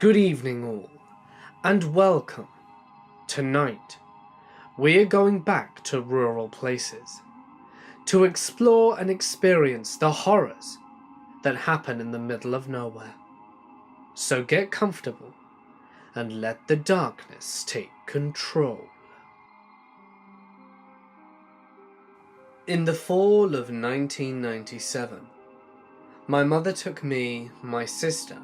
Good evening all, and welcome. Tonight, we are going back to rural places to explore and experience the horrors that happen in the middle of nowhere. So get comfortable and let the darkness take control. In the fall of 1997, my mother took me, my sister,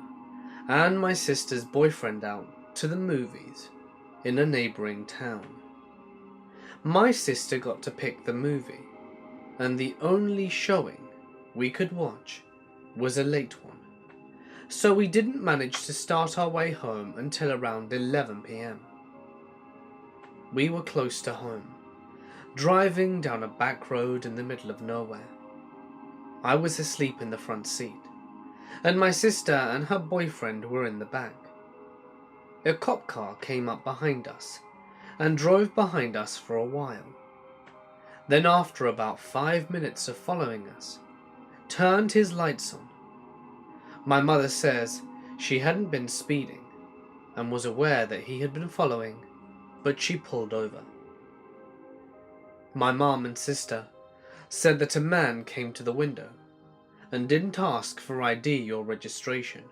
and my sister's boyfriend out to the movies in a neighbouring town. My sister got to pick the movie, and the only showing we could watch was a late one, so we didn't manage to start our way home until around 11 p.m. We were close to home, driving down a back road in the middle of nowhere. I was asleep in the front seat, and my sister and her boyfriend were in the back. A cop car came up behind us and drove behind us for a while. Then after about 5 minutes of following us, turned his lights on. My mother says she hadn't been speeding and was aware that he had been following, but she pulled over. My mom and sister said that a man came to the window and didn't ask for ID or registration,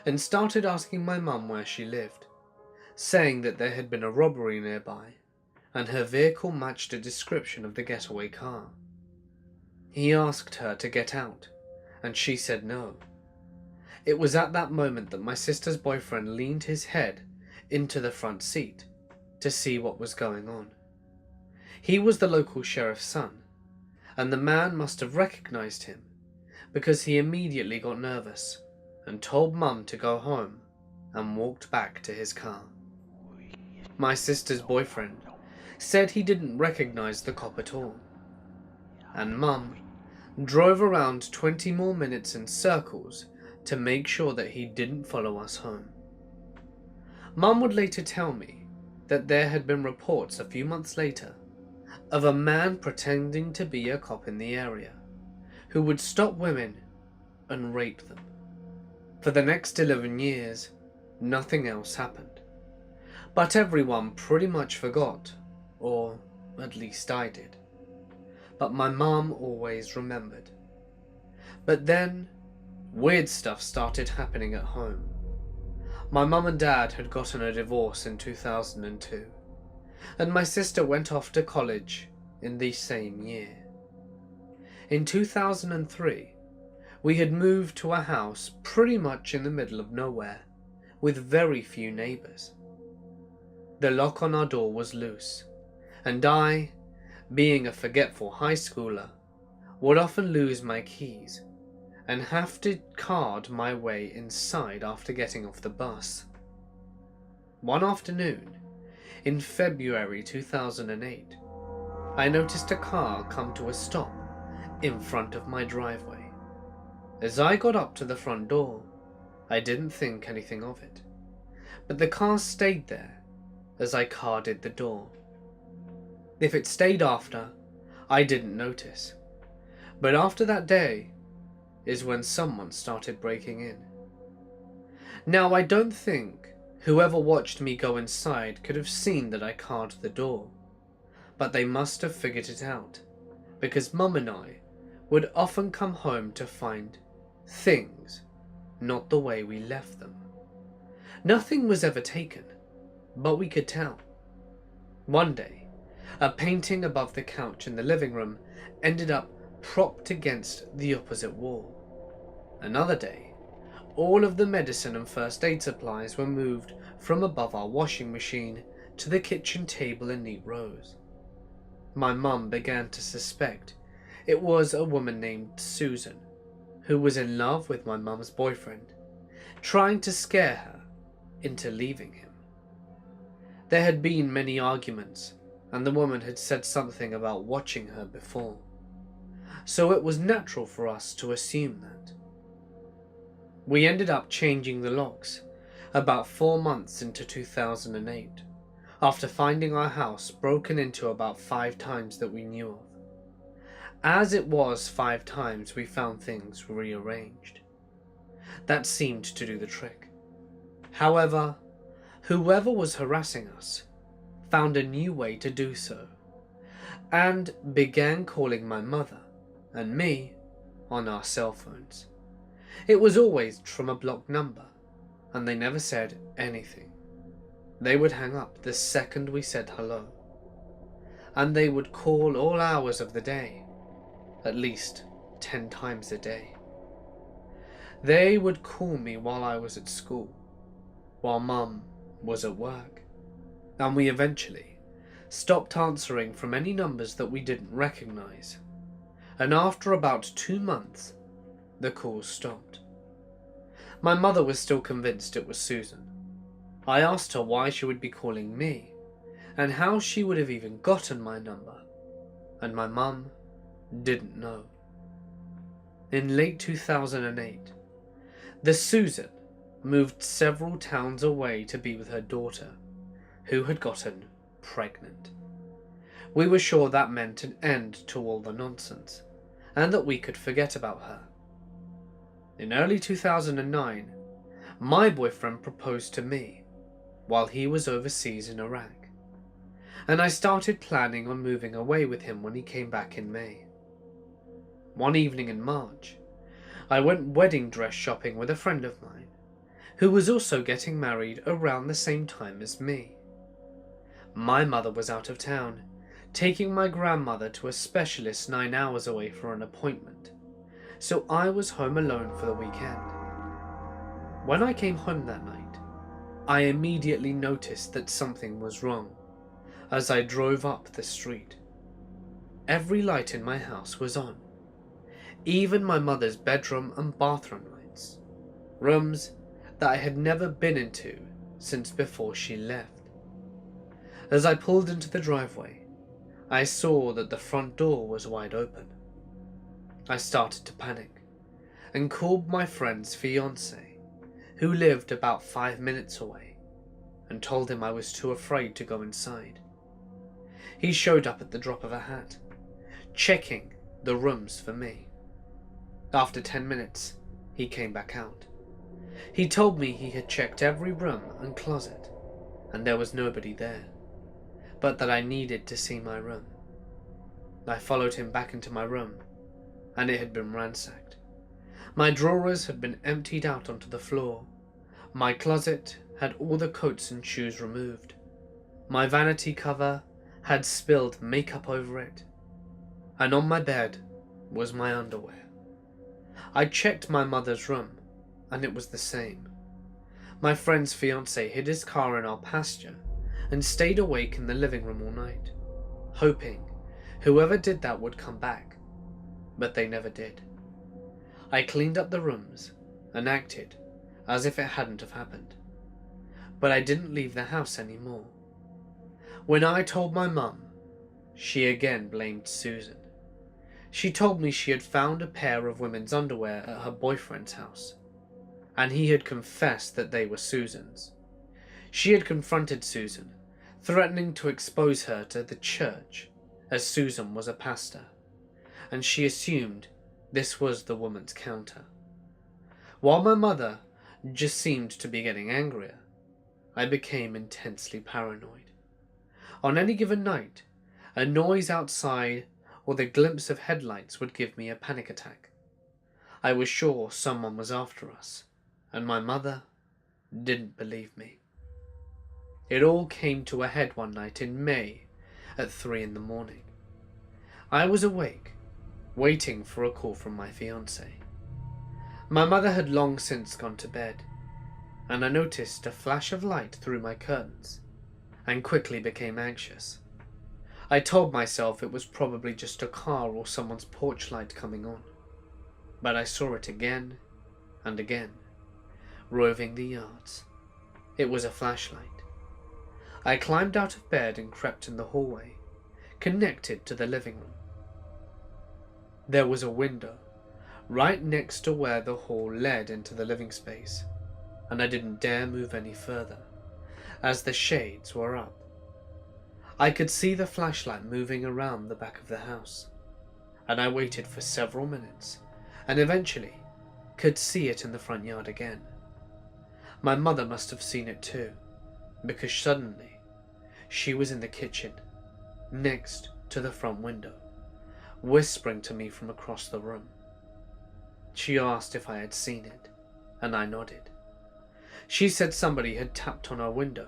and started asking my mum where she lived, saying that there had been a robbery nearby and her vehicle matched a description of the getaway car. He asked her to get out, and she said no. It was at that moment that my sister's boyfriend leaned his head into the front seat to see what was going on. He was the local sheriff's son, and the man must have recognized him because he immediately got nervous and told Mum to go home and walked back to his car. My sister's boyfriend said he didn't recognize the cop at all, and Mum drove around 20 more minutes in circles to make sure that he didn't follow us home. Mum would later tell me that there had been reports a few months later of a man pretending to be a cop in the area who would stop women and rape them. For the next 11 years, nothing else happened. But everyone pretty much forgot, or at least I did. But my mom always remembered. But then, weird stuff started happening at home. My mum and dad had gotten a divorce in 2002, and my sister went off to college in the same year. In 2003, we had moved to a house pretty much in the middle of nowhere, with very few neighbours. The lock on our door was loose, and I, being a forgetful high schooler, would often lose my keys and have to card my way inside after getting off the bus. One afternoon, in February 2008, I noticed a car come to a stop in front of my driveway. As I got up to the front door, I didn't think anything of it, but the car stayed there as I carded the door. If it stayed after, I didn't notice, but after that day is when someone started breaking in. Now, I don't think whoever watched me go inside could have seen that I carded the door, but they must have figured it out, because Mum and I would often come home to find things not the way we left them. Nothing was ever taken, but we could tell. One day, a painting above the couch in the living room ended up propped against the opposite wall. Another day, all of the medicine and first aid supplies were moved from above our washing machine to the kitchen table in neat rows. My mum began to suspect it was a woman named Susan, who was in love with my mum's boyfriend, trying to scare her into leaving him. There had been many arguments, and the woman had said something about watching her before, so it was natural for us to assume that. We ended up changing the locks about 4 months into 2008, after finding our house broken into about 5 times that we knew of. As it was 5 times, we found things rearranged. That seemed to do the trick. However, whoever was harassing us found a new way to do so, and began calling my mother and me on our cell phones. It was always from a blocked number, and they never said anything. They would hang up the second we said hello, and they would call all hours of the day, at least 10 times a day. They would call me while I was at school, while Mum was at work, and we eventually stopped answering from any numbers that we didn't recognize, and after about 2 months, the calls stopped. My mother was still convinced it was Susan. I asked her why she would be calling me, and how she would have even gotten my number, and my mum didn't know. In late 2008, the Susan moved several towns away to be with her daughter, who had gotten pregnant. We were sure that meant an end to all the nonsense, and that we could forget about her. In early 2009, my boyfriend proposed to me while he was overseas in Iraq, and I started planning on moving away with him when he came back in May. One evening in March, I went wedding dress shopping with a friend of mine, who was also getting married around the same time as me. My mother was out of town, taking my grandmother to a specialist 9 hours away for an appointment, so I was home alone for the weekend. When I came home that night, I immediately noticed that something was wrong as I drove up the street. Every light in my house was on, even my mother's bedroom and bathroom lights, rooms that I had never been into since before she left. As I pulled into the driveway, I saw that the front door was wide open. I started to panic and called my friend's fiance, who lived about 5 minutes away, and told him I was too afraid to go inside. He showed up at the drop of a hat, checking the rooms for me. After 10 minutes, he came back out. He told me he had checked every room and closet, and there was nobody there, but that I needed to see my room. I followed him back into my room, and it had been ransacked. My drawers had been emptied out onto the floor. My closet had all the coats and shoes removed. My vanity cover had spilled makeup over it, and on my bed was my underwear. I checked my mother's room, and it was the same. My friend's fiance hid his car in our pasture and stayed awake in the living room all night, hoping whoever did that would come back, but they never did. I cleaned up the rooms and acted as if it hadn't have happened, but I didn't leave the house anymore. When I told my mum, she again blamed Susan. She told me she had found a pair of women's underwear at her boyfriend's house, and he had confessed that they were Susan's. She had confronted Susan, threatening to expose her to the church, as Susan was a pastor, and she assumed this was the woman's counter. While my mother just seemed to be getting angrier, I became intensely paranoid. On any given night, a noise outside or the glimpse of headlights would give me a panic attack. I was sure someone was after us, and my mother didn't believe me. It all came to a head one night in May at 3 in the morning. I was awake, waiting for a call from my fiancé. My mother had long since gone to bed, and I noticed a flash of light through my curtains, and quickly became anxious. I told myself it was probably just a car or someone's porch light coming on, but I saw it again and again, roving the yards. It was a flashlight. I climbed out of bed and crept in the hallway, connected to the living room. There was a window right next to where the hall led into the living space, and I didn't dare move any further, as the shades were up. I could see the flashlight moving around the back of the house, and I waited for several minutes, and eventually could see it in the front yard again. My mother must have seen it too, because suddenly she was in the kitchen, next to the front window, whispering to me from across the room. She asked if I had seen it, and I nodded. She said somebody had tapped on her window,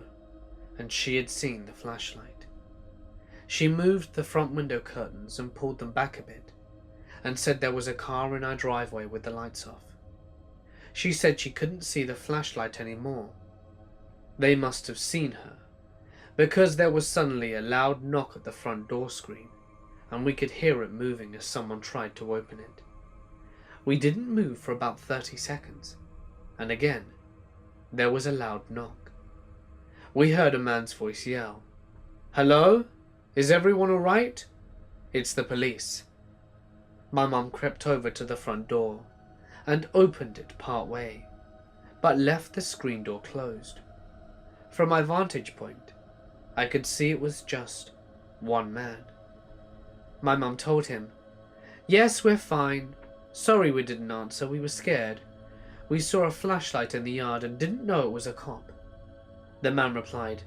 and she had seen the flashlight. She moved the front window curtains and pulled them back a bit, and said there was a car in our driveway with the lights off. She said she couldn't see the flashlight anymore. They must have seen her, because there was suddenly a loud knock at the front door screen, and we could hear it moving as someone tried to open it. We didn't move for about 30 seconds, and again, there was a loud knock. We heard a man's voice yell, "Hello? Is everyone all right? It's the police." My mum crept over to the front door and opened it part way, but left the screen door closed. From my vantage point, I could see it was just one man. My mum told him, "Yes, we're fine. Sorry we didn't answer, we were scared. We saw a flashlight in the yard and didn't know it was a cop." The man replied,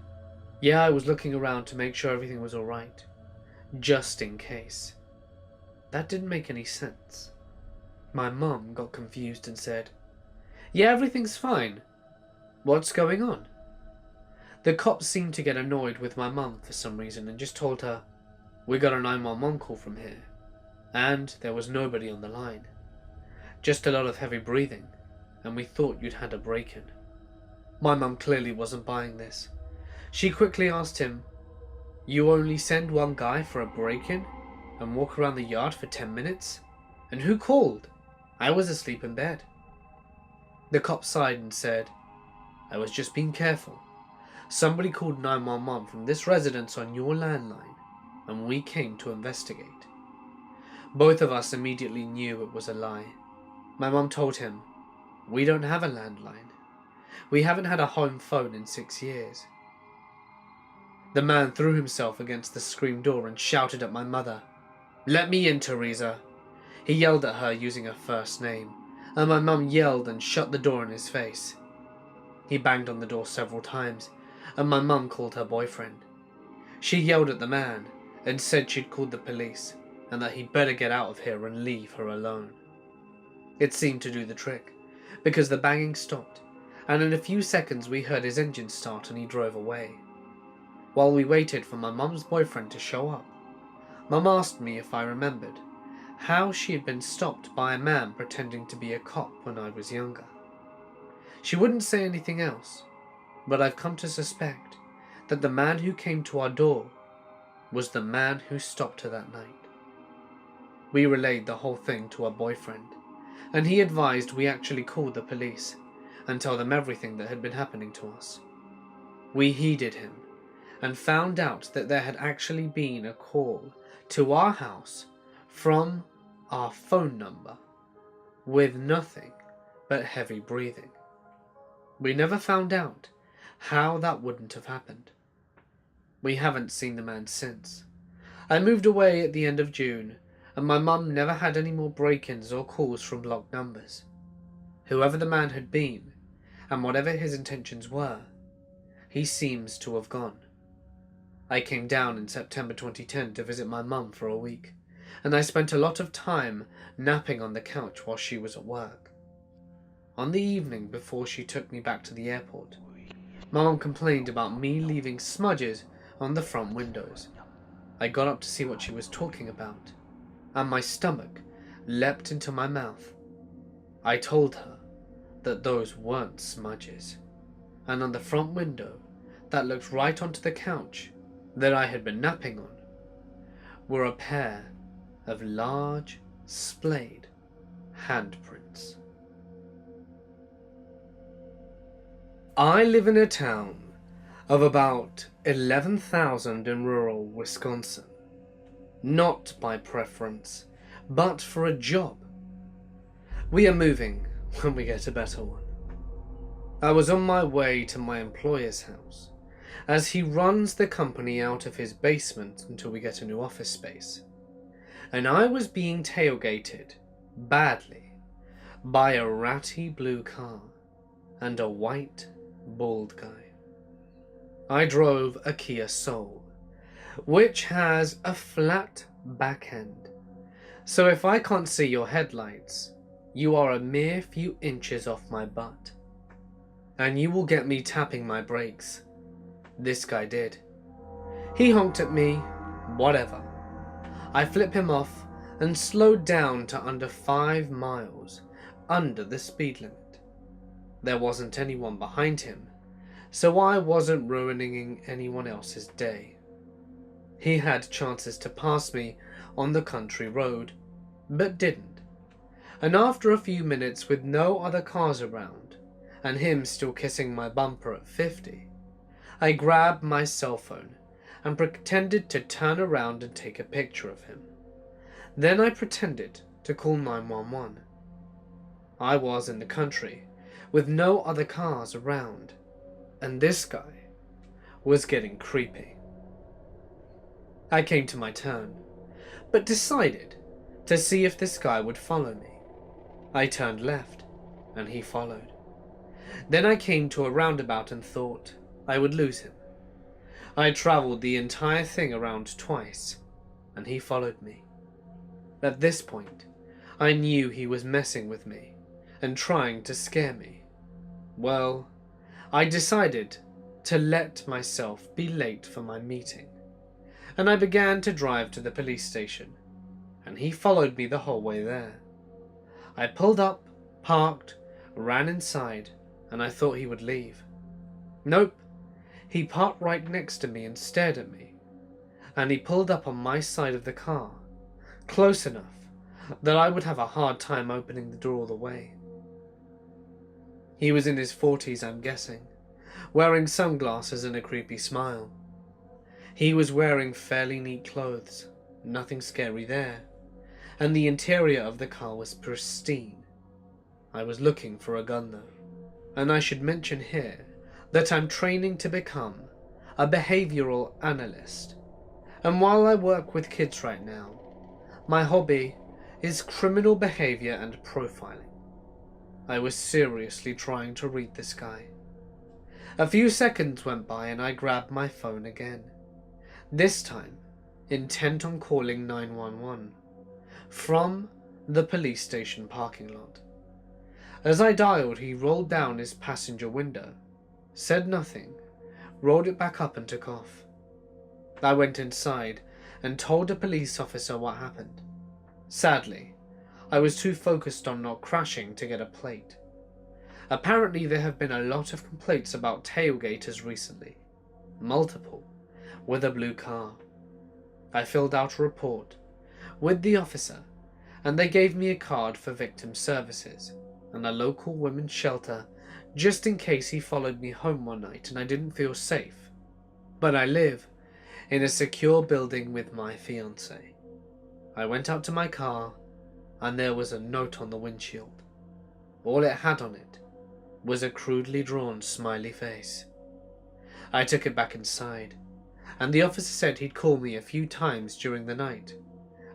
"Yeah, I was looking around to make sure everything was alright, just in case." That didn't make any sense. My mum got confused and said, "Yeah, everything's fine. What's going on?" The cops seemed to get annoyed with my mum for some reason and just told her, "We got a 911 call from here, and there was nobody on the line. Just a lot of heavy breathing, and we thought you'd had a break-in." My mum clearly wasn't buying this. She quickly asked him, "You only send one guy for a break-in and walk around the yard for 10 minutes? And who called? I was asleep in bed." The cop sighed and said, "I was just being careful. Somebody called 911 from this residence on your landline, and we came to investigate." Both of us immediately knew it was a lie. My mum told him, "We don't have a landline. We haven't had a home phone in 6 years." The man threw himself against the screen door and shouted at my mother, "Let me in, Teresa." He yelled at her using her first name, and my mum yelled and shut the door in his face. He banged on the door several times, and my mum called her boyfriend. She yelled at the man and said she'd called the police and that he'd better get out of here and leave her alone. It seemed to do the trick, because the banging stopped, and in a few seconds we heard his engine start and he drove away. While we waited for my mum's boyfriend to show up, Mum asked me if I remembered how she had been stopped by a man pretending to be a cop when I was younger. She wouldn't say anything else, but I've come to suspect that the man who came to our door was the man who stopped her that night. We relayed the whole thing to our boyfriend, and he advised we actually call the police and tell them everything that had been happening to us. We heeded him and found out that there had actually been a call to our house from our phone number with nothing but heavy breathing. We never found out how that wouldn't have happened. We haven't seen the man since. I moved away at the end of June, and my mum never had any more break-ins or calls from blocked numbers. Whoever the man had been, and whatever his intentions were, he seems to have gone. I came down in September 2010 to visit my mum for a week, and I spent a lot of time napping on the couch while she was at work. On the evening before she took me back to the airport, my mum complained about me leaving smudges on the front windows. I got up to see what she was talking about, and my stomach leapt into my mouth. I told her that those weren't smudges, and on the front window that looked right onto the couch that I had been napping on were a pair of large, splayed handprints. I live in a town of about 11,000 in rural Wisconsin. Not by preference, but for a job. We are moving when we get a better one. I was on my way to my employer's house, as he runs the company out of his basement until we get a new office space. And I was being tailgated, badly, by a ratty blue car and a white bald guy. I drove a Kia Soul, which has a flat back end. So if I can't see your headlights, you are a mere few inches off my butt. And you will get me tapping my brakes. This guy did. He honked at me, whatever. I flip him off and slowed down to under 5 miles, under the speed limit. There wasn't anyone behind him, so I wasn't ruining anyone else's day. He had chances to pass me on the country road, but didn't. And after a few minutes with no other cars around, and him still kissing my bumper at 50, I grabbed my cell phone and pretended to turn around and take a picture of him. Then I pretended to call 911. I was in the country, with no other cars around, and this guy was getting creepy. I came to my turn, but decided to see if this guy would follow me. I turned left, and he followed. Then I came to a roundabout and thought I would lose him. I travelled the entire thing around twice, and he followed me. At this point, I knew he was messing with me and trying to scare me. Well, I decided to let myself be late for my meeting, and I began to drive to the police station, and he followed me the whole way there. I pulled up, parked, ran inside, and I thought he would leave. Nope, he parked right next to me and stared at me, and he pulled up on my side of the car, close enough that I would have a hard time opening the door all the way. He was in his 40s, I'm guessing, wearing sunglasses and a creepy smile. He was wearing fairly neat clothes, nothing scary there, and the interior of the car was pristine. I was looking for a gun though, and I should mention here that I'm training to become a behavioral analyst, and while I work with kids right now, my hobby is criminal behavior and profiling. I was seriously trying to read this guy. A few seconds went by and I grabbed my phone again, this time intent on calling 911 from the police station parking lot. As I dialed, he rolled down his passenger window, said nothing, rolled it back up and took off. I went inside and told a police officer what happened. Sadly, I was too focused on not crashing to get a plate. Apparently there have been a lot of complaints about tailgaters recently, multiple, with a blue car. I filled out a report with the officer, and they gave me a card for victim services and a local women's shelter just in case he followed me home one night and I didn't feel safe. But I live in a secure building with my fiancée. I went out to my car and there was a note on the windshield. All it had on it was a crudely drawn smiley face. I took it back inside, and the officer said he'd call me a few times during the night,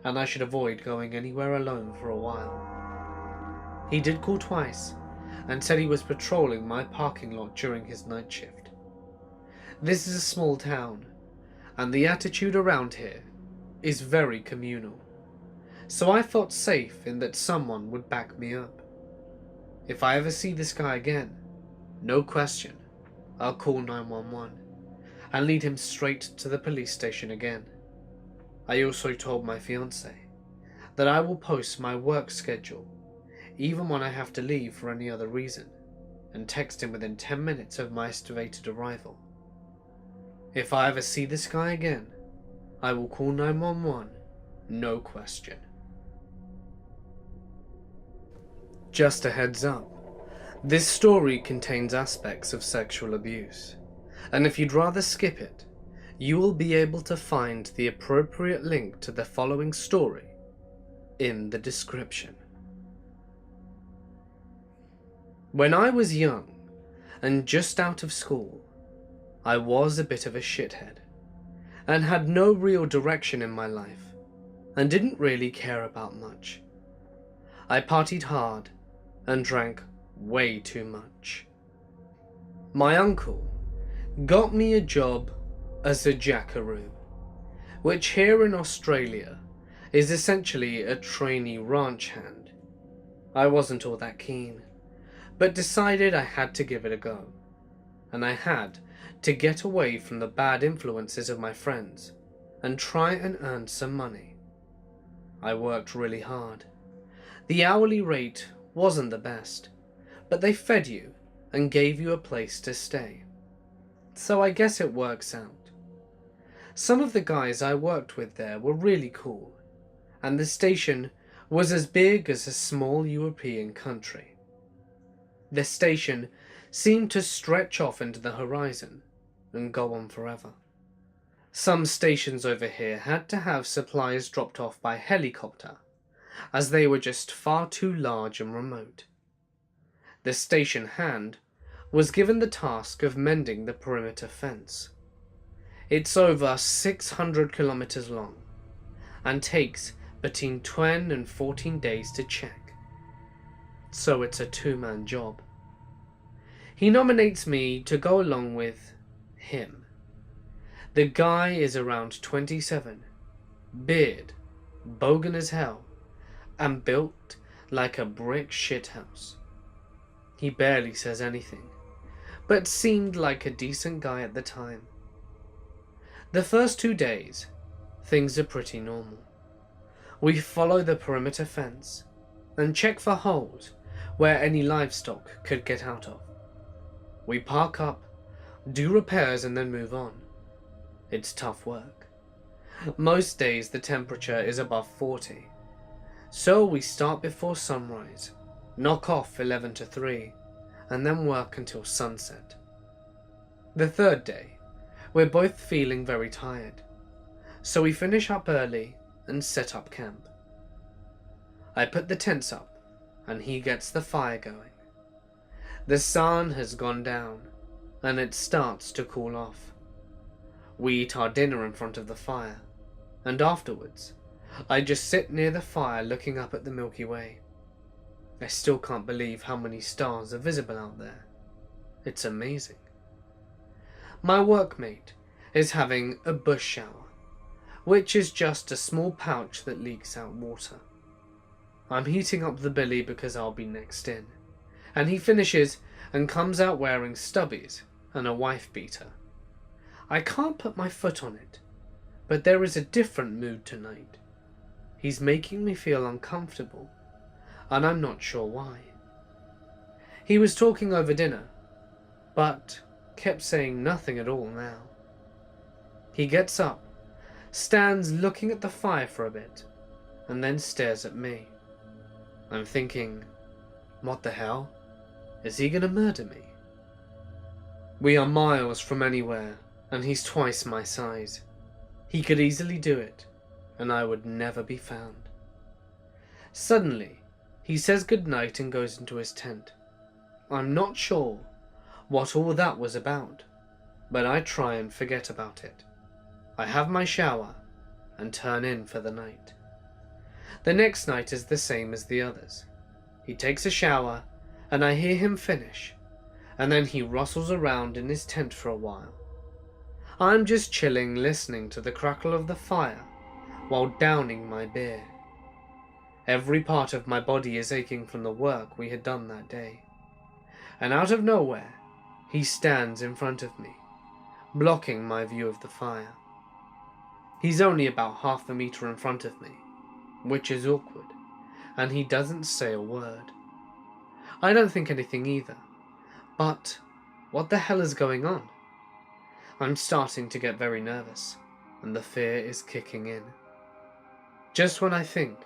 and I should avoid going anywhere alone for a while. He did call twice, and said he was patrolling my parking lot during his night shift. This is a small town, and the attitude around here is very communal, so I felt safe in that someone would back me up. If I ever see this guy again, no question, I'll call 911 and lead him straight to the police station again. I also told my fiancé that I will post my work schedule even when I have to leave for any other reason, and text him within 10 minutes of my estimated arrival. If I ever see this guy again, I will call 911, no question. Just a heads up, this story contains aspects of sexual abuse, and if you'd rather skip it, you will be able to find the appropriate link to the following story in the description. When I was young and just out of school, I was a bit of a shithead and had no real direction in my life and didn't really care about much. I partied hard and drank way too much. My uncle got me a job as a jackaroo, which here in Australia is essentially a trainee ranch hand. I wasn't all that keen, but decided I had to give it a go, and I had to get away from the bad influences of my friends and try and earn some money. I worked really hard. The hourly rate wasn't the best, but they fed you and gave you a place to stay. So I guess it works out. Some of the guys I worked with there were really cool, and the station was as big as a small European country. The station seemed to stretch off into the horizon and go on forever. Some stations over here had to have supplies dropped off by helicopter, as they were just far too large and remote. The station hand was given the task of mending the perimeter fence. It's over 600 kilometers long and takes between 10 and 14 days to check. So it's a two-man job. He nominates me to go along with him. The guy is around 27, beard, bogan as hell, and built like a brick shithouse. He barely says anything, but seemed like a decent guy at the time. The first 2 days, things are pretty normal. We follow the perimeter fence and check for holes where any livestock could get out of. We park up, do repairs and then move on. It's tough work. Most days the temperature is above 40, so we start before sunrise, knock off 11 to 3, and then work until sunset. The third day, we're both feeling very tired, so we finish up early and set up camp. I put the tents up, and he gets the fire going. The sun has gone down, and it starts to cool off. We eat our dinner in front of the fire, and afterwards, I just sit near the fire looking up at the Milky Way. I still can't believe how many stars are visible out there. It's amazing. My workmate is having a bush shower, which is just a small pouch that leaks out water. I'm heating up the billy because I'll be next in, and he finishes and comes out wearing stubbies and a wife beater. I can't put my foot on it, but there is a different mood tonight. He's making me feel uncomfortable, and I'm not sure why. He was talking over dinner, but kept saying nothing at all now. He gets up, stands looking at the fire for a bit, and then stares at me. I'm thinking, what the hell? Is he gonna murder me? We are miles from anywhere, and he's twice my size. He could easily do it, and I would never be found. Suddenly, he says goodnight and goes into his tent. I'm not sure what all that was about, but I try and forget about it. I have my shower and turn in for the night. The next night is the same as the others. He takes a shower, and I hear him finish, and then he rustles around in his tent for a while. I'm just chilling, listening to the crackle of the fire while downing my beer. Every part of my body is aching from the work we had done that day. And out of nowhere, he stands in front of me, blocking my view of the fire. He's only about half a meter in front of me, which is awkward, and he doesn't say a word. I don't think anything either, but what the hell is going on? I'm starting to get very nervous, and the fear is kicking in. Just when I think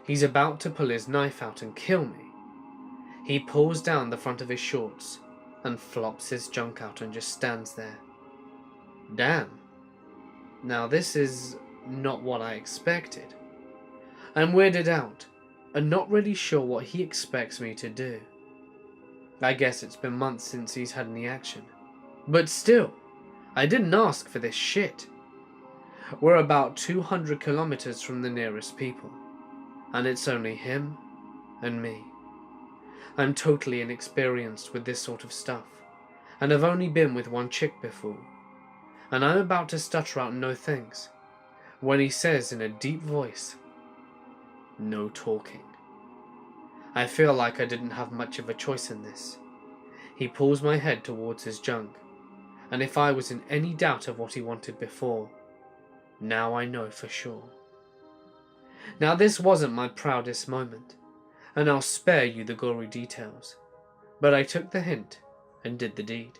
he's about to pull his knife out and kill me, he pulls down the front of his shorts and flops his junk out and just stands there. Damn. Now this is not what I expected. I'm weirded out and not really sure what he expects me to do. I guess it's been months since he's had any action. But still, I didn't ask for this shit. We're about 200 kilometers from the nearest people, and it's only him and me. I'm totally inexperienced with this sort of stuff, and have only been with one chick before, and I'm about to stutter out no thanks, when he says in a deep voice, "No talking." I feel like I didn't have much of a choice in this. He pulls my head towards his junk, and if I was in any doubt of what he wanted before, now I know for sure. Now this wasn't my proudest moment, and I'll spare you the gory details, but I took the hint and did the deed.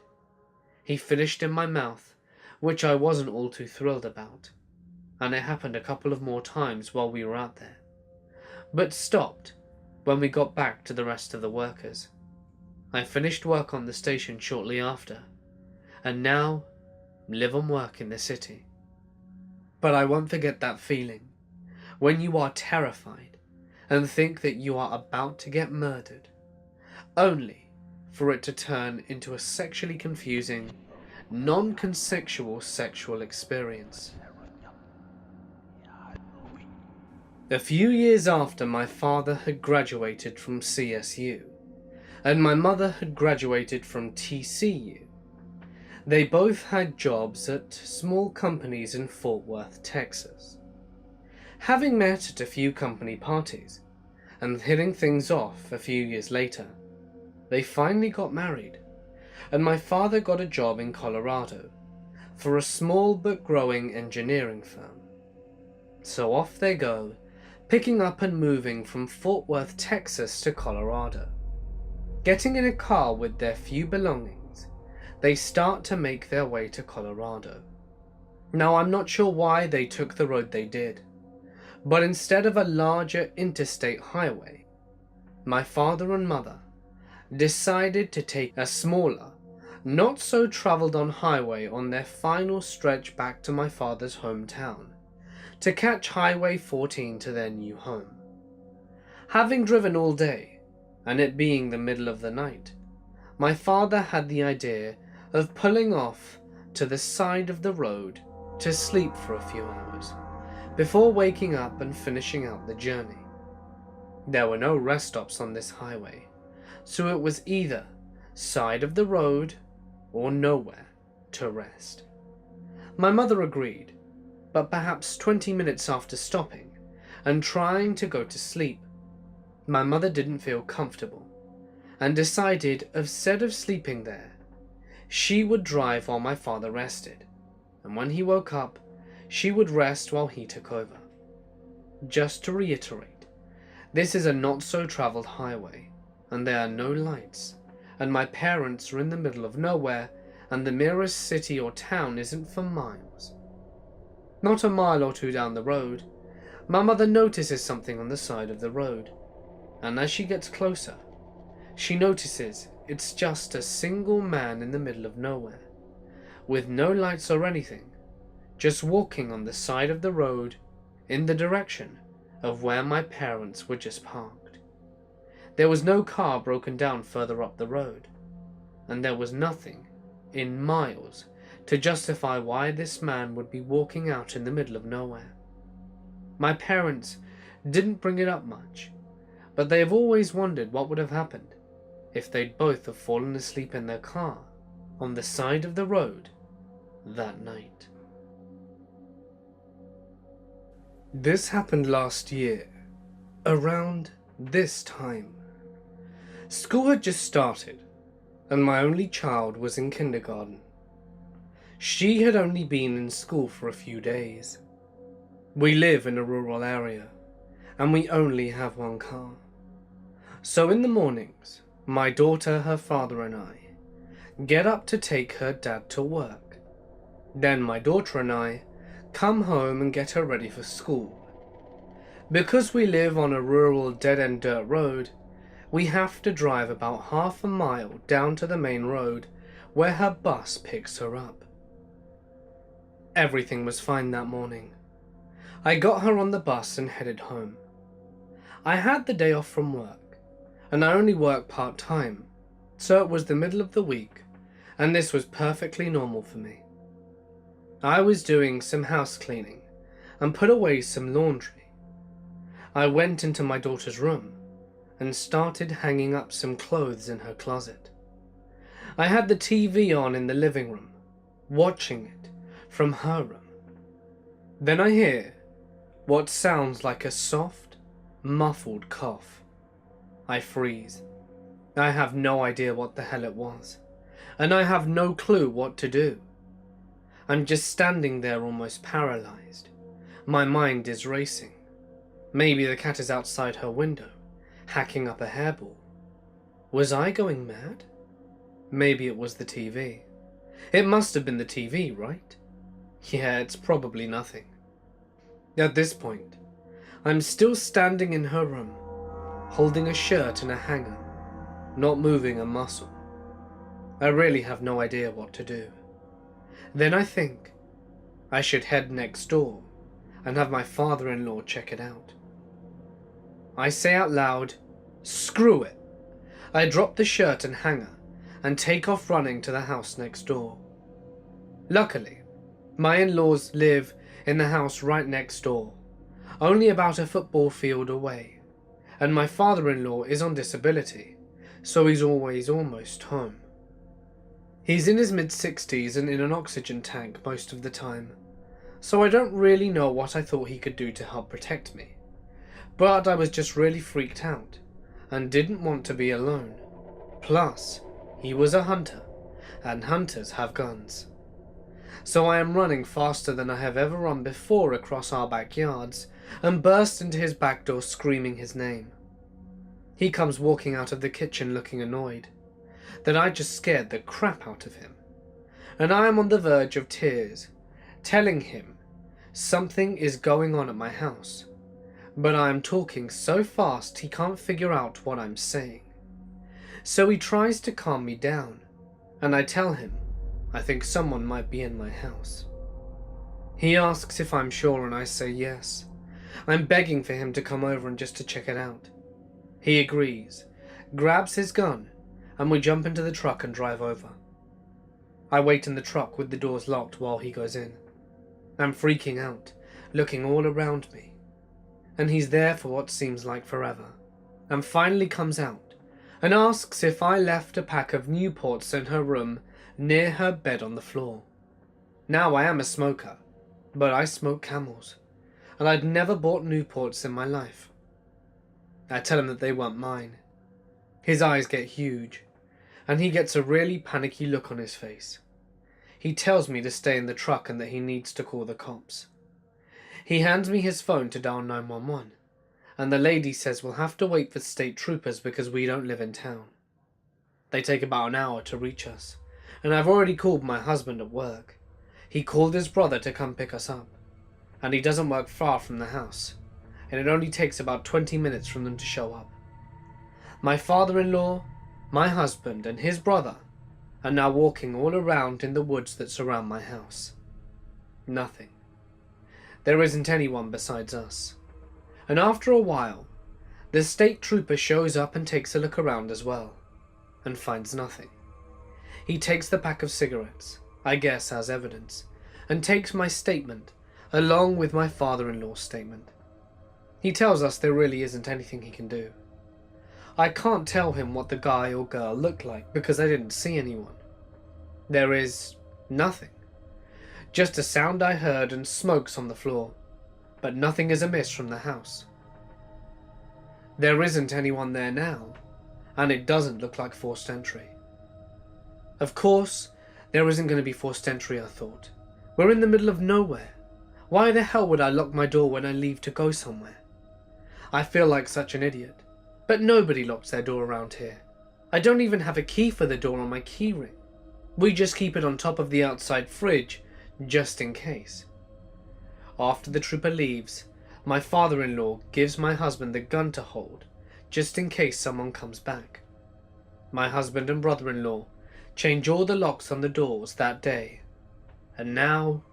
He finished in my mouth, which I wasn't all too thrilled about, and it happened a couple of more times while we were out there, but stopped when we got back to the rest of the workers. I finished work on the station shortly after, and now live and work in the city. But I won't forget that feeling when you are terrified and think that you are about to get murdered, only for it to turn into a sexually confusing, non-consensual sexual experience. A few years after my father had graduated from CSU, and my mother had graduated from TCU, they both had jobs at small companies in Fort Worth, Texas. Having met at a few company parties, and hitting things off a few years later, they finally got married, and my father got a job in Colorado for a small but growing engineering firm. So off they go, picking up and moving from Fort Worth, Texas to Colorado. Getting in a car with their few belongings, they start to make their way to Colorado. Now I'm not sure why they took the road they did, but instead of a larger interstate highway, my father and mother decided to take a smaller, not so traveled on highway on their final stretch back to my father's hometown, to catch Highway 14 to their new home. Having driven all day, and it being the middle of the night, my father had the idea of pulling off to the side of the road to sleep for a few hours, before waking up and finishing out the journey. There were no rest stops on this highway, so it was either side of the road or nowhere to rest. My mother agreed, but perhaps 20 minutes after stopping and trying to go to sleep, my mother didn't feel comfortable and decided instead of sleeping there, she would drive while my father rested, and when he woke up, she would rest while he took over. Just to reiterate, this is a not-so-traveled highway, and there are no lights, and my parents are in the middle of nowhere, and the nearest city or town isn't for miles. Not a mile or two down the road, my mother notices something on the side of the road, and as she gets closer, she notices it's just a single man in the middle of nowhere, with no lights or anything, just walking on the side of the road in the direction of where my parents were just parked. There was no car broken down further up the road, and there was nothing in miles to justify why this man would be walking out in the middle of nowhere. My parents didn't bring it up much, but they have always wondered what would have happened if they'd both have fallen asleep in their car on the side of the road that night. This happened last year, around this time. School had just started, and my only child was in kindergarten. She had only been in school for a few days. We live in a rural area, and we only have one car. So in the mornings, my daughter, her father, and I get up to take her dad to work. Then my daughter and I come home and get her ready for school. Because we live on a rural dead-end dirt road, we have to drive about half a mile down to the main road where her bus picks her up. Everything was fine that morning. I got her on the bus and headed home. I had the day off from work, and I only work part-time, so it was the middle of the week, and this was perfectly normal for me. I was doing some house cleaning and put away some laundry. I went into my daughter's room and started hanging up some clothes in her closet. I had the TV on in the living room, watching it from her room. Then I hear what sounds like a soft, muffled cough. I freeze. I have no idea what the hell it was, and I have no clue what to do. I'm just standing there almost paralyzed. My mind is racing. Maybe the cat is outside her window, hacking up a hairball. Was I going mad? Maybe it was the TV. It must have been the TV, right? Yeah, it's probably nothing. At this point, I'm still standing in her room, holding a shirt in a hanger, not moving a muscle. I really have no idea what to do. Then I think I should head next door and have my father-in-law check it out. I say out loud, "Screw it." I drop the shirt and hanger and take off running to the house next door. Luckily, my in-laws live in the house right next door, only about a football field away, and my father-in-law is on disability, so he's always almost home. He's in his mid-60s and in an oxygen tank most of the time, so I don't really know what I thought he could do to help protect me, but I was just really freaked out and didn't want to be alone. Plus, he was a hunter, and hunters have guns. So I am running faster than I have ever run before across our backyards and burst into his back door screaming his name. He comes walking out of the kitchen looking annoyed that I just scared the crap out of him, and I am on the verge of tears, telling him something is going on at my house, but I am talking so fast he can't figure out what I'm saying. So he tries to calm me down, and I tell him I think someone might be in my house. He asks if I'm sure, and I say yes. I'm begging for him to come over and just to check it out. He agrees, grabs his gun, and we jump into the truck and drive over. I wait in the truck with the doors locked while he goes in. I'm freaking out, looking all around me, and he's there for what seems like forever, and finally comes out and asks if I left a pack of Newports in her room near her bed on the floor. Now I am a smoker, but I smoke Camels, and I'd never bought Newports in my life. I tell him that they weren't mine. His eyes get huge, and he gets a really panicky look on his face. He tells me to stay in the truck and that he needs to call the cops. He hands me his phone to dial 911, and the lady says we'll have to wait for state troopers because we don't live in town. They take about an hour to reach us, and I've already called my husband at work. He called his brother to come pick us up, and he doesn't work far from the house, and it only takes about 20 minutes for them to show up. My father-in-law, my husband, and his brother are now walking all around in the woods that surround my house. Nothing. There isn't anyone besides us. And after a while, the state trooper shows up and takes a look around as well, and finds nothing. He takes the pack of cigarettes, I guess as evidence, and takes my statement, along with my father-in-law's statement. He tells us there really isn't anything he can do. I can't tell him what the guy or girl looked like because I didn't see anyone. There is nothing. Just a sound I heard and smokes on the floor, but nothing is amiss from the house. There isn't anyone there now, and it doesn't look like forced entry. Of course, there isn't going to be forced entry, I thought. We're in the middle of nowhere. Why the hell would I lock my door when I leave to go somewhere? I feel like such an idiot, but nobody locks their door around here. I don't even have a key for the door on my keyring. We just keep it on top of the outside fridge, just in case. After the trooper leaves, my father-in-law gives my husband the gun to hold, just in case someone comes back. My husband and brother-in-law change all the locks on the doors that day, and now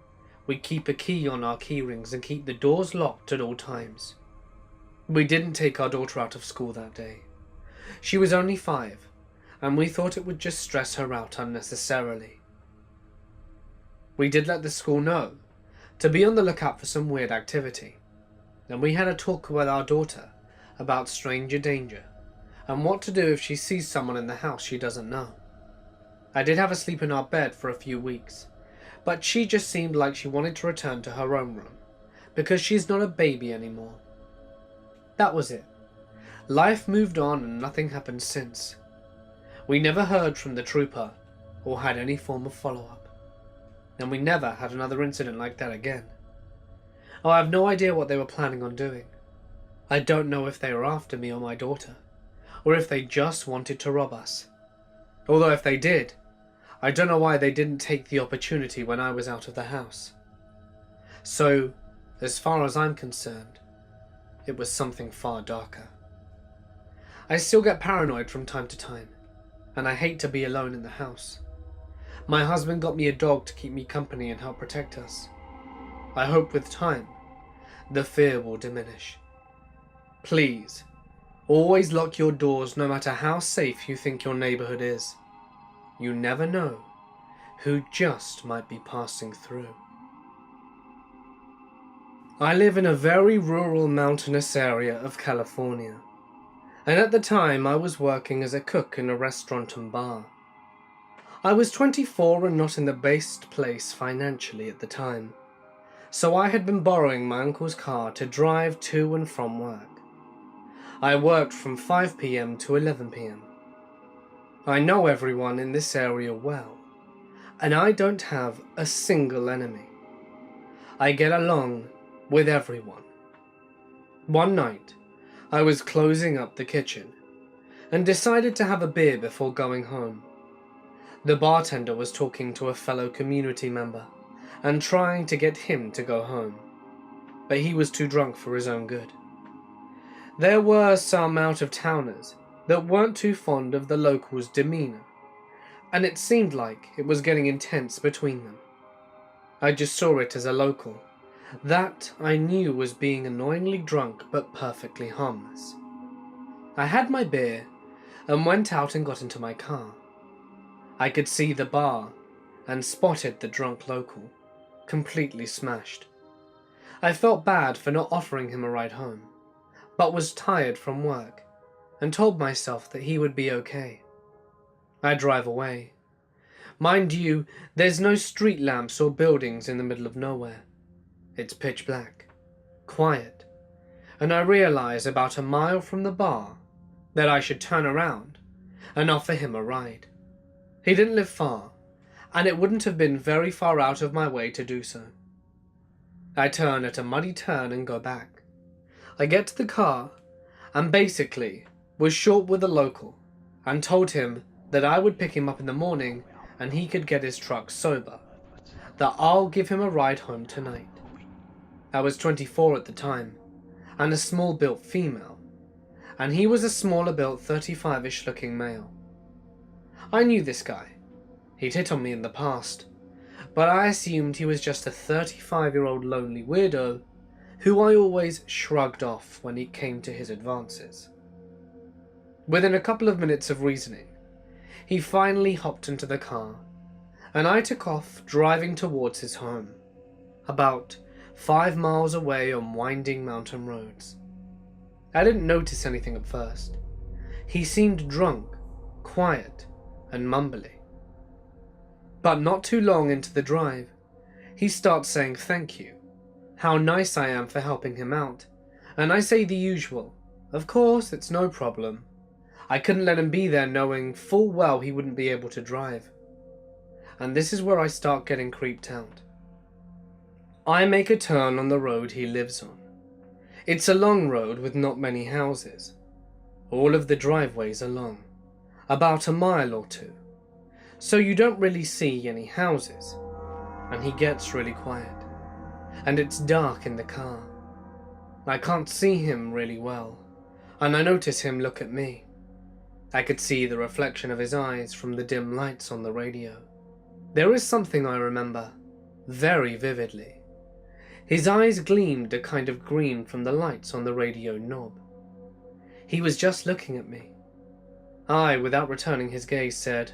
we keep a key on our keyrings and keep the doors locked at all times. We didn't take our daughter out of school that day. She was only 5, and we thought it would just stress her out unnecessarily. We did let the school know to be on the lookout for some weird activity, and we had a talk with our daughter about stranger danger and what to do if she sees someone in the house she doesn't know. I did have her sleep in our bed for a few weeks, but she just seemed like she wanted to return to her own room, because she's not a baby anymore. That was it. Life moved on and nothing happened since. We never heard from the trooper, or had any form of follow-up. And we never had another incident like that again. Oh, I have no idea what they were planning on doing. I don't know if they were after me or my daughter, or if they just wanted to rob us. Although if they did, I don't know why they didn't take the opportunity when I was out of the house. So, as far as I'm concerned, it was something far darker. I still get paranoid from time to time, and I hate to be alone in the house. My husband got me a dog to keep me company and help protect us. I hope with time, the fear will diminish. Please, always lock your doors no matter how safe you think your neighborhood is. You never know who just might be passing through. I live in a very rural mountainous area of California, and at the time I was working as a cook in a restaurant and bar. I was 24 and not in the best place financially at the time, so I had been borrowing my uncle's car to drive to and from work. I worked from 5 p.m. to 11 p.m. I know everyone in this area well, and I don't have a single enemy. I get along with everyone. One night, I was closing up the kitchen and decided to have a beer before going home. The bartender was talking to a fellow community member and trying to get him to go home, but he was too drunk for his own good. There were some out-of-towners that weren't too fond of the locals' demeanor, and it seemed like it was getting intense between them. I just saw it as a local that I knew was being annoyingly drunk but perfectly harmless. I had my beer and went out and got into my car. I could see the bar and spotted the drunk local, completely smashed. I felt bad for not offering him a ride home, but was tired from work and told myself that he would be okay. I drive away. Mind you, there's no street lamps or buildings in the middle of nowhere. It's pitch black, quiet, and I realize about a mile from the bar that I should turn around and offer him a ride. He didn't live far, and it wouldn't have been very far out of my way to do so. I turn at a muddy turn and go back. I get to the car and basically was short with the local and told him that I would pick him up in the morning and he could get his truck sober, that I'll give him a ride home tonight. I was 24 at the time and a small-built female, and he was a smaller-built 35-ish looking male. I knew this guy. He'd hit on me in the past, but I assumed he was just a 35-year-old lonely weirdo who I always shrugged off when it came to his advances. Within a couple of minutes of reasoning, he finally hopped into the car, and I took off driving towards his home, about 5 miles away on winding mountain roads. I didn't notice anything at first. He seemed drunk, quiet, and mumbly. But not too long into the drive, he starts saying thank you, how nice I am for helping him out, and I say the usual, of course, it's no problem. I couldn't let him be there knowing full well he wouldn't be able to drive. And this is where I start getting creeped out. I make a turn on the road he lives on. It's a long road with not many houses. All of the driveways are long, about a mile or two, so you don't really see any houses, and he gets really quiet, and it's dark in the car. I can't see him really well, and I notice him look at me. I could see the reflection of his eyes from the dim lights on the radio. There is something I remember very vividly. His eyes gleamed a kind of green from the lights on the radio knob. He was just looking at me. I, without returning his gaze, said,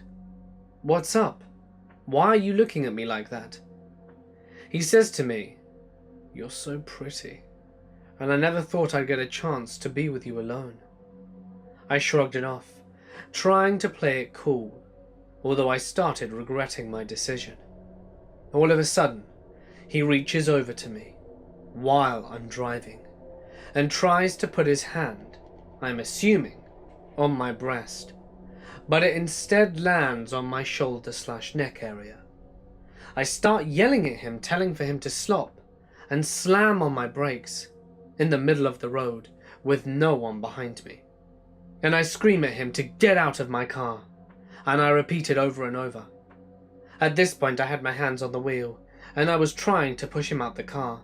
"What's up? Why are you looking at me like that?" He says to me, "You're so pretty, and I never thought I'd get a chance to be with you alone." I shrugged it off, trying to play it cool, although I started regretting my decision. All of a sudden, he reaches over to me while I'm driving and tries to put his hand, I'm assuming, on my breast, but it instead lands on my shoulder/neck area. I start yelling at him, telling for him to stop, and slam on my brakes in the middle of the road with no one behind me. And I scream at him to get out of my car, and I repeat it over and over. At this point I had my hands on the wheel, and I was trying to push him out the car.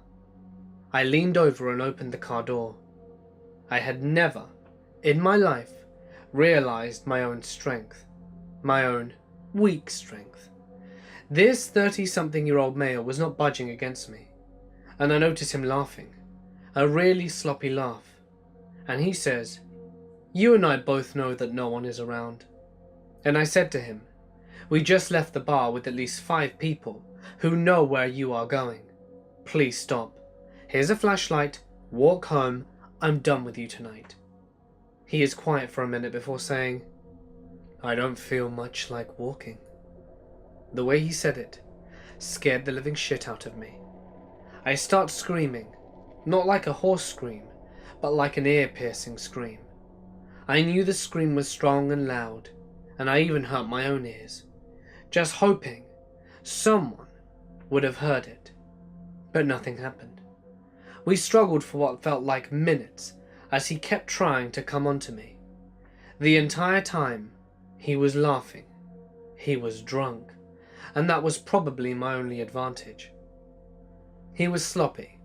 I leaned over and opened the car door. I had never, in my life, realized my own strength, my own weak strength. This 30-something-year-old male was not budging against me, and I noticed him laughing, a really sloppy laugh, and he says, "You and I both know that no one is around." And I said to him, "We just left the bar with at least 5 people who know where you are going. Please stop. Here's a flashlight. Walk home. I'm done with you tonight." He is quiet for a minute before saying, "I don't feel much like walking." The way he said it scared the living shit out of me. I start screaming, not like a horse scream, but like an ear-piercing scream. I knew the scream was strong and loud, and I even hurt my own ears, just hoping someone would have heard it. But nothing happened. We struggled for what felt like minutes as he kept trying to come onto me. The entire time, he was laughing. He was drunk, and that was probably my only advantage. He was sloppy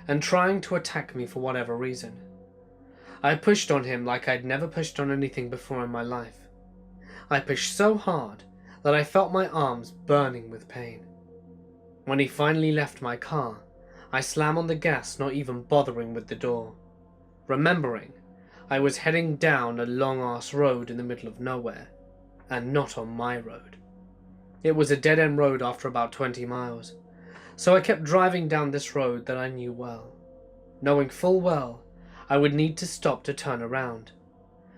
and trying to attack me for whatever reason. I pushed on him like I'd never pushed on anything before in my life. I pushed so hard that I felt my arms burning with pain. When he finally left my car, I slammed on the gas, not even bothering with the door, remembering I was heading down a long-ass road in the middle of nowhere, and not on my road. It was a dead-end road after about 20 miles, so I kept driving down this road that I knew well, knowing full well I would need to stop to turn around.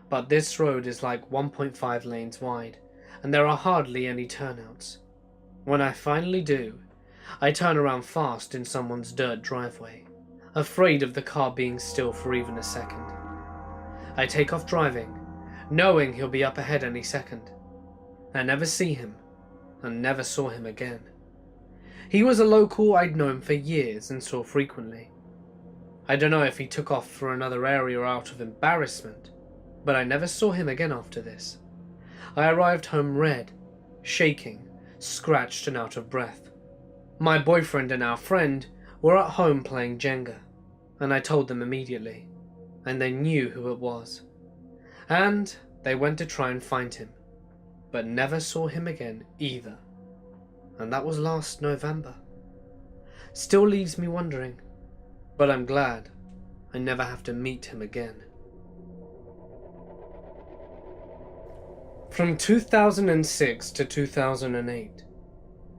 But this road is like 1.5 lanes wide, and there are hardly any turnouts. When I finally do, I turn around fast in someone's dirt driveway, afraid of the car being still for even a second. I take off driving, knowing he'll be up ahead any second. I never see him, and never saw him again. He was a local I'd known for years and saw frequently. I don't know if he took off for another area out of embarrassment, but I never saw him again after this. I arrived home red, shaking, scratched and out of breath. My boyfriend and our friend were at home playing Jenga, and I told them immediately, and they knew who it was. And they went to try and find him, but never saw him again either. And that was last November. Still leaves me wondering, but I'm glad I never have to meet him again. From 2006 to 2008,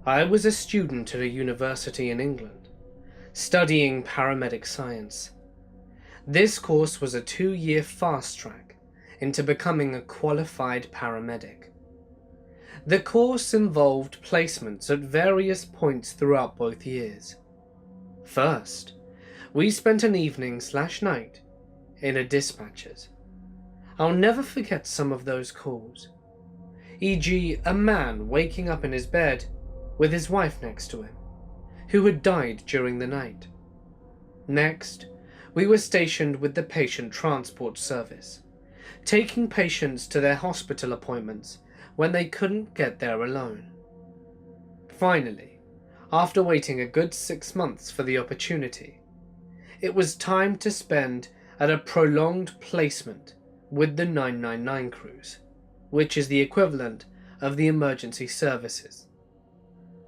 I was a student at a university in England, studying paramedic science. This course was a 2-year fast track into becoming a qualified paramedic. The course involved placements at various points throughout both years. First, we spent an evening/night in a dispatcher's. I'll never forget some of those calls, e.g. a man waking up in his bed with his wife next to him, who had died during the night. Next, we were stationed with the patient transport service, taking patients to their hospital appointments when they couldn't get there alone. Finally, after waiting a good 6 months for the opportunity, it was time to spend at a prolonged placement with the 999 crews, which is the equivalent of the emergency services.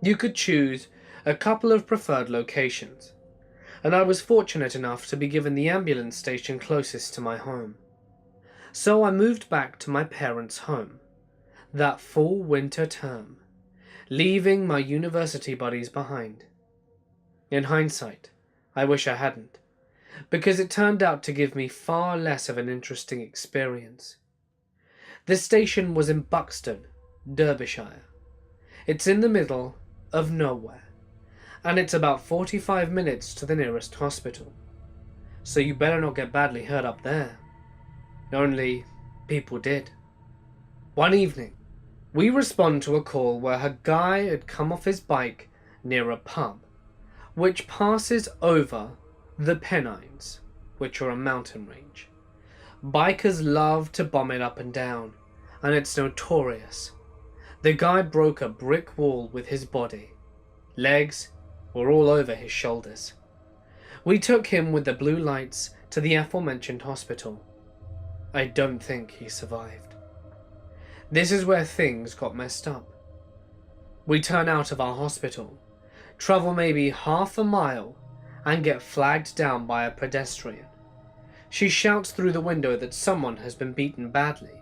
You could choose a couple of preferred locations, and I was fortunate enough to be given the ambulance station closest to my home. So I moved back to my parents' home that full winter term, leaving my university buddies behind. In hindsight, I wish I hadn't, because it turned out to give me far less of an interesting experience. The station was in Buxton, Derbyshire. It's in the middle of nowhere, and it's about 45 minutes to the nearest hospital. So you better not get badly hurt up there. Only people did. One evening, we respond to a call where a guy had come off his bike near a pub, which passes over the Pennines, which are a mountain range. Bikers love to bomb it up and down, and it's notorious. The guy broke a brick wall with his body. Legs were all over his shoulders. We took him with the blue lights to the aforementioned hospital. I don't think he survived. This is where things got messed up. We turn out of our hospital, travel maybe half a mile, and get flagged down by a pedestrian. She shouts through the window that someone has been beaten badly,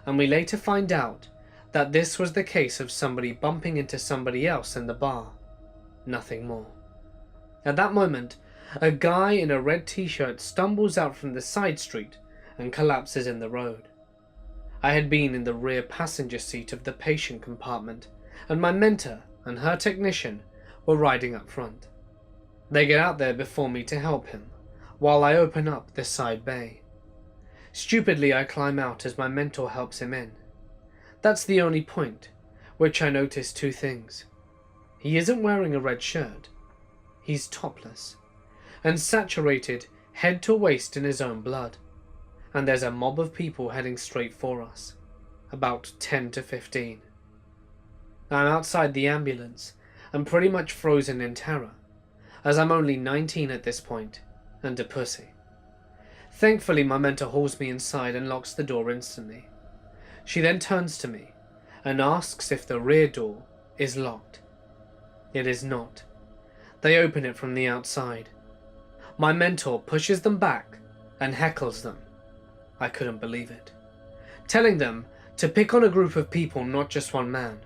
and we later find out that this was the case of somebody bumping into somebody else in the bar. Nothing more. At that moment, a guy in a red t-shirt stumbles out from the side street and collapses in the road. I had been in the rear passenger seat of the patient compartment, and my mentor and her technician were riding up front. They get out there before me to help him, while I open up the side bay. Stupidly, I climb out as my mentor helps him in. That's the only point, which I notice two things. He isn't wearing a red shirt. He's topless, and saturated head to waist in his own blood. And there's a mob of people heading straight for us, about 10 to 15. I'm outside the ambulance and pretty much frozen in terror, as I'm only 19 at this point, and a pussy. Thankfully, my mentor hauls me inside and locks the door instantly. She then turns to me and asks if the rear door is locked. It is not. They open it from the outside. My mentor pushes them back and heckles them. I couldn't believe it, telling them to pick on a group of people, not just one man.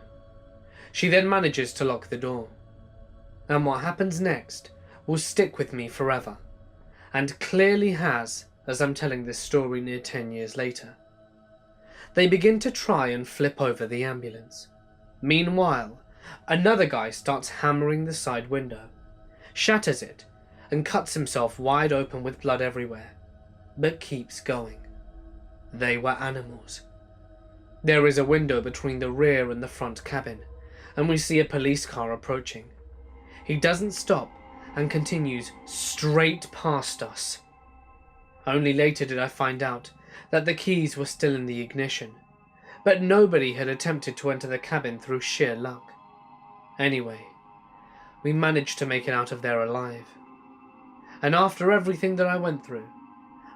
She then manages to lock the door. And what happens next will stick with me forever, and clearly has, as I'm telling this story near 10 years later. They begin to try and flip over the ambulance. Meanwhile, another guy starts hammering the side window, shatters it, and cuts himself wide open with blood everywhere, but keeps going. They were animals. There is a window between the rear and the front cabin, and we see a police car approaching. He doesn't stop and continues straight past us. Only later did I find out that the keys were still in the ignition, but nobody had attempted to enter the cabin through sheer luck. Anyway, we managed to make it out of there alive. And after everything that I went through,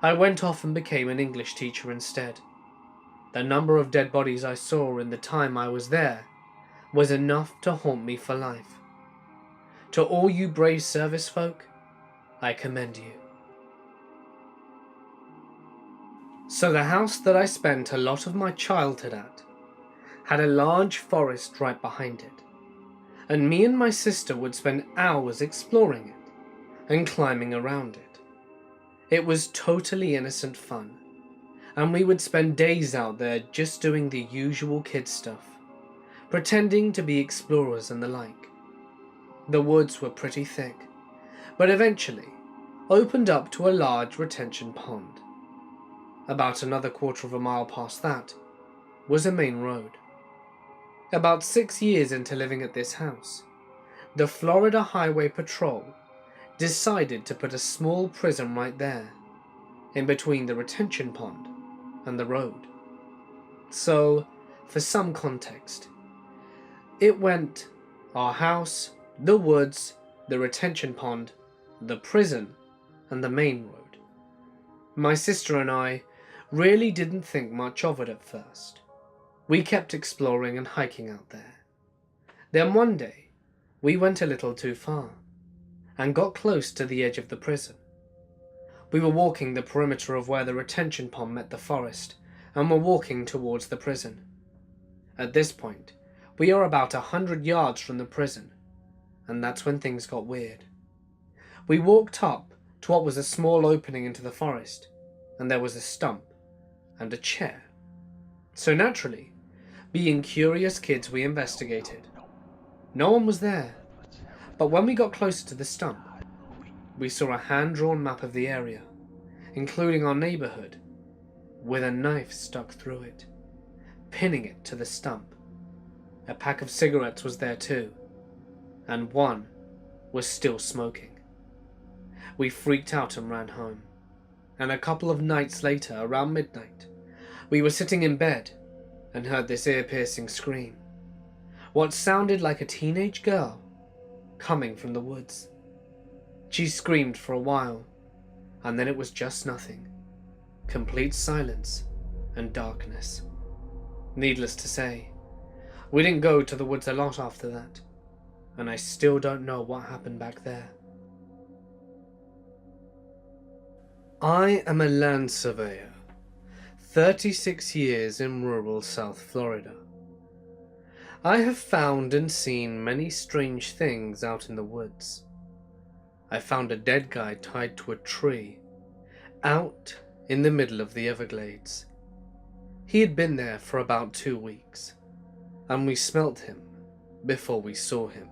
I went off and became an English teacher instead. The number of dead bodies I saw in the time I was there was enough to haunt me for life. To all you brave service folk, I commend you. So the house that I spent a lot of my childhood at had a large forest right behind it, and me and my sister would spend hours exploring it and climbing around it. It was totally innocent fun, and we would spend days out there just doing the usual kid stuff, pretending to be explorers and the like. The woods were pretty thick, but eventually opened up to a large retention pond. About another quarter of a mile past that was a main road. About 6 years into living at this house, the Florida Highway Patrol decided to put a small prison right there, in between the retention pond and the road. So, for some context, it went our house, the woods, the retention pond, the prison, and the main road. My sister and I really didn't think much of it at first. We kept exploring and hiking out there. Then one day, we went a little too far, and got close to the edge of the prison. We were walking the perimeter of where the retention pond met the forest, and were walking towards the prison. At this point, we are about 100 yards from the prison, and that's when things got weird. We walked up to what was a small opening into the forest, and there was a stump and a chair. So naturally, Being curious kids, we investigated. No one was there, but when we got closer to the stump, we saw a hand-drawn map of the area, including our neighborhood, with a knife stuck through it, pinning it to the stump. A pack of cigarettes was there too, and one was still smoking. We freaked out and ran home, and a couple of nights later, around midnight, we were sitting in bed and heard this ear-piercing scream. What sounded like a teenage girl coming from the woods. She screamed for a while, and then it was just nothing. Complete silence and darkness. Needless to say, we didn't go to the woods a lot after that, and I still don't know what happened back there. I am a land surveyor, 36 years in rural South Florida. I have found and seen many strange things out in the woods. I found a dead guy tied to a tree, out in the middle of the Everglades. He had been there for about 2 weeks, and we smelt him before we saw him.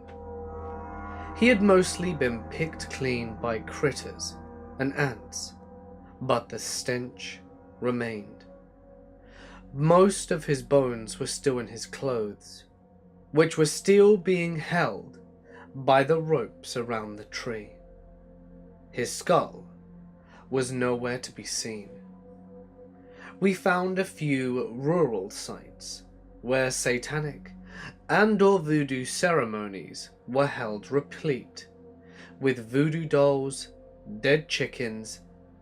He had mostly been picked clean by critters and ants, but the stench remained. Most of his bones were still in his clothes, which were still being held by the ropes around the tree. His skull was nowhere to be seen. We found a few rural sites where satanic and/or voodoo ceremonies were held, replete with voodoo dolls, dead chickens,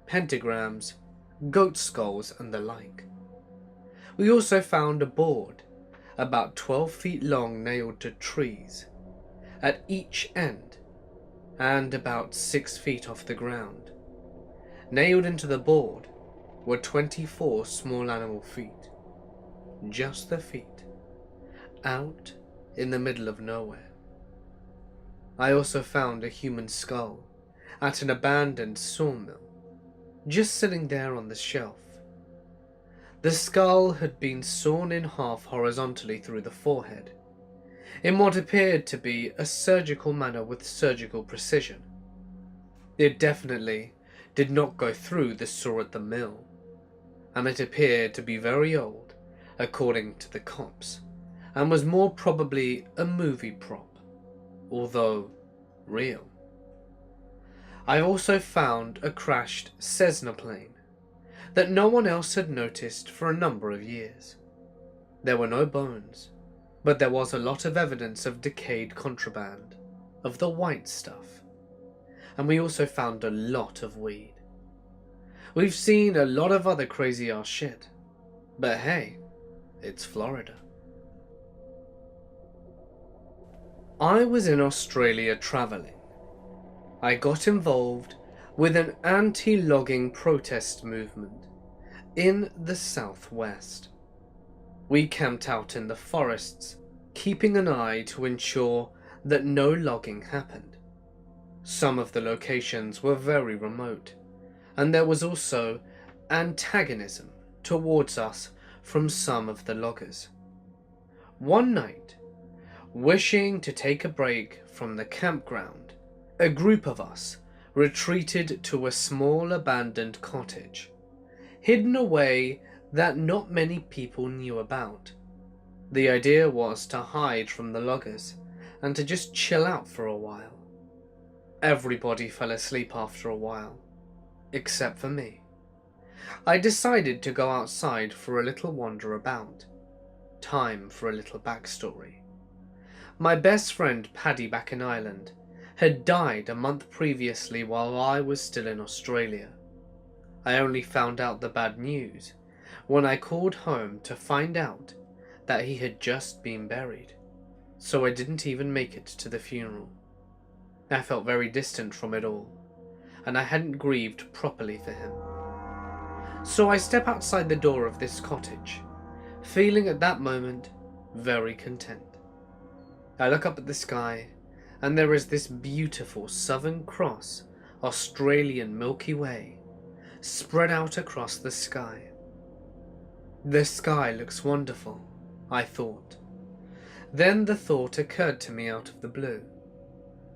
pentagrams, goat skulls, and the like. We also found a board about 12 feet long nailed to trees at each end and about 6 feet off the ground. Nailed into the board were 24 small animal feet, just the feet, out in the middle of nowhere. I also found a human skull at an abandoned sawmill, just sitting there on the shelf. The skull had been sawn in half horizontally through the forehead, in what appeared to be a surgical manner with surgical precision. It definitely did not go through the saw at the mill, and it appeared to be very old, according to the cops, and was more probably a movie prop, although real. I also found a crashed Cessna plane that no one else had noticed for a number of years. There were no bones, but there was a lot of evidence of decayed contraband, of the white stuff, and we also found a lot of weed. We've seen a lot of other crazy ass shit, but hey, it's Florida. I was in Australia travelling. I got involved with an anti-logging protest movement in the southwest. We camped out in the forests, keeping an eye to ensure that no logging happened. Some of the locations were very remote, and there was also antagonism towards us from some of the loggers. One night, wishing to take a break from the campground, a group of us retreated to a small abandoned cottage, hidden away that not many people knew about. The idea was to hide from the loggers and to just chill out for a while. Everybody fell asleep after a while, except for me. I decided to go outside for a little wander about. Time for a little backstory. My best friend Paddy back in Ireland had died a month previously while I was still in Australia. I only found out the bad news when I called home to find out that he had just been buried, so I didn't even make it to the funeral. I felt very distant from it all, and I hadn't grieved properly for him. So I step outside the door of this cottage, feeling at that moment very content. I look up at the sky, and there is this beautiful Southern Cross Australian Milky Way spread out across the sky. The sky looks wonderful, I thought. Then the thought occurred to me out of the blue.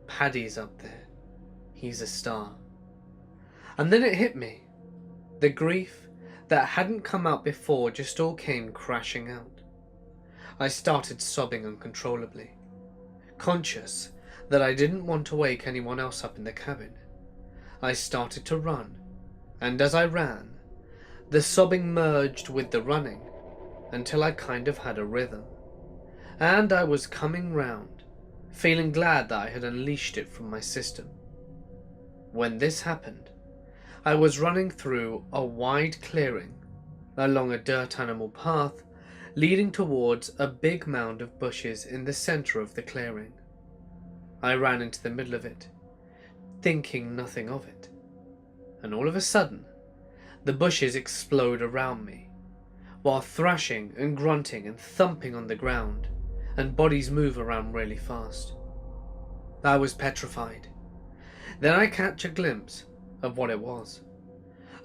Paddy's up there. He's a star. And then it hit me. The grief that hadn't come out before just all came crashing out. I started sobbing uncontrollably, conscious that I didn't want to wake anyone else up in the cabin. I started to run, and as I ran, the sobbing merged with the running until I kind of had a rhythm, and I was coming round, feeling glad that I had unleashed it from my system. When this happened, I was running through a wide clearing along a dirt animal path leading towards a big mound of bushes in the center of the clearing. I ran into the middle of it, thinking nothing of it, and all of a sudden, the bushes explode around me, while thrashing and grunting and thumping on the ground, and bodies move around really fast. I was petrified. Then I catch a glimpse of what it was.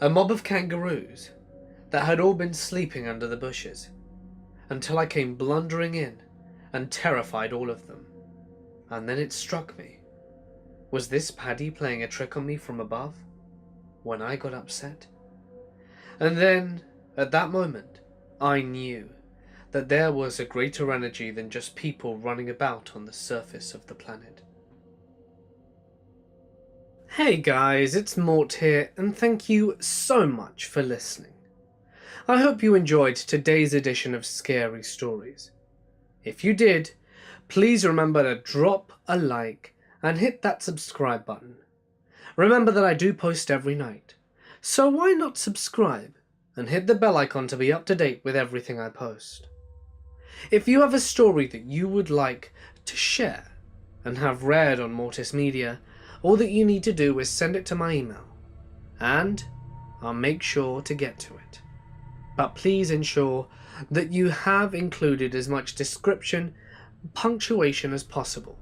A mob of kangaroos that had all been sleeping under the bushes, until I came blundering in and terrified all of them. And then it struck me. Was this Paddy playing a trick on me from above when I got upset? And then, at that moment, I knew that there was a greater energy than just people running about on the surface of the planet. Hey guys, it's Mort here, and thank you so much for listening. I hope you enjoyed today's edition of Scary Stories. If you did, please remember to drop a like and hit that subscribe button. Remember that I do post every night, so why not subscribe and hit the bell icon to be up to date with everything I post. If you have a story that you would like to share and have read on Mortis Media, all that you need to do is send it to my email, and I'll make sure to get to it. But please ensure that you have included as much description and punctuation as possible,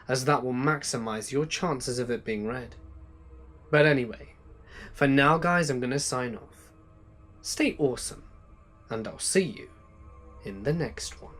as that will maximize your chances of it being read. But anyway, for now guys, I'm going to sign off. Stay awesome, and I'll see you in the next one.